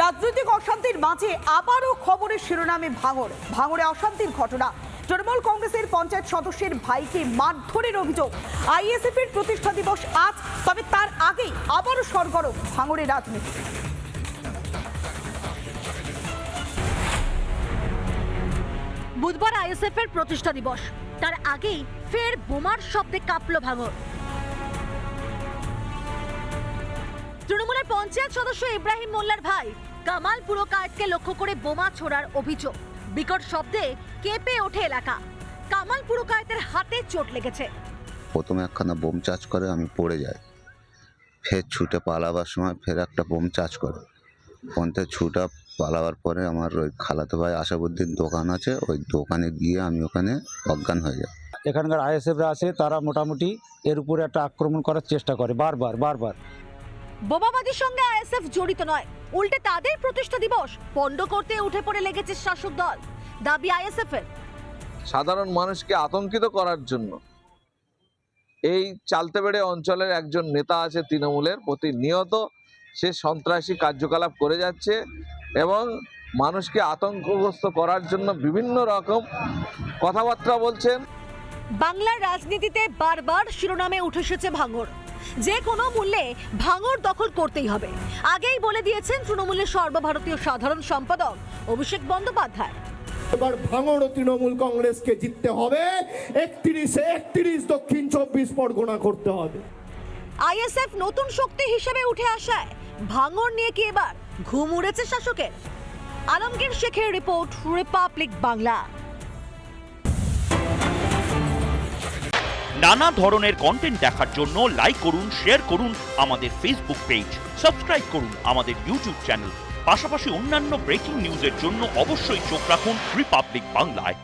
রাজনৈতিক অশান্তির মাঝে আবারও খবরের শিরোনামে ভাঙড়ে অশান্তির ঘটনা। তৃণমূল কংগ্রেসের পঞ্চায়েত সদস্যের ভাইকে মারধরের অভিযোগ। আইএসএফ এর প্রতিষ্ঠা দিবস আজ, তবে তার আগেই আবারও সরগরম ভাঙড়ের রাজনীতি। বুধবার আইএসএফ এর প্রতিষ্ঠা দিবস, তার আগেই ফের বোমার শব্দে কাঁপল ভাঙড়। তৃণমূলের পঞ্চায়েত সদস্য ইব্রাহিম মোল্লার ভাই কামাল পুরকায়েতকে লক্ষ্য করে বোমা ছোড়ার অভিযোগ। বিকট শব্দে কেঁপে ওঠে এলাকা। কামাল পুরকায়েতের হাতে চোট লেগেছে। প্রথমে একখানা বোম চার্জ করে, আমি পড়ে যাই। ফের ছুটে পালাবার সময় ফের একটা বোম চার্জ করে। ফোনতে ছুটা পালাবার পরে আমার ওই খালাতো ভাই আশাবুদ্দিন দোকান আছে, ওই দোকানে গিয়ে আমি ওখানে অজ্ঞান হয়ে যাই। এখানকার আইএসএফরা আছে, তারা মোটামুটি এর উপরে একটা আক্রমণ করার চেষ্টা করে বারবার। বোমাবাজির সঙ্গে আইএসএফ জড়িত নয়, উল্টে তাদের প্রতিষ্ঠা দিবস পণ্ড করতে উঠে পড়ে লেগেছে শাসক দল। দাবি আইএসএফ এর, সাধারণ মানুষকে আতঙ্কিত করার জন্য এই চালতেবেড়ে অঞ্চলের একজন নেতা আছে তৃণমূলের, প্রতিনিয়ত সে সন্ত্রাসী কার্যকলাপ করে যাচ্ছে এবং মানুষকে আতঙ্কগ্রস্ত করার জন্য বিভিন্ন রকম কথাবার্তা বলছেন। বাংলার রাজনীতিতে বারবার শিরোনামে উঠে এসেছে ভাঙড়। যে কোনো মূল্যে ভাঙড় দখল করতেই হবে, আগেই বলে দিয়েছেন তৃণমূলের সর্বভারতীয় সাধারণ সম্পাদক অভিষেক বন্দ্যোপাধ্যায়। এবার ভাঙড় তৃণমূল কংগ্রেসকে জিততে হবে, 31 দক্ষিণ 24 পরগনা করতে হবে। আইএসএফ নতুন শক্তি হিসেবে উঠে আসায় ভাঙড় নিয়ে কি এবার ঘুম উড়েছে শাসকের? আলমগীর শেখের রিপোর্ট, রিপাবলিক বাংলা। নানা ধরনের কন্টেন্ট দেখার জন্য লাইক করুন, শেয়ার করুন আমাদের ফেসবুক পেজ, সাবস্ক্রাইব করুন আমাদের ইউটিউব চ্যানেল। পাশাপাশি অন্যান্য ব্রেকিং নিউজের জন্য অবশ্যই চোখ রাখুন রিপাবলিক বাংলায়।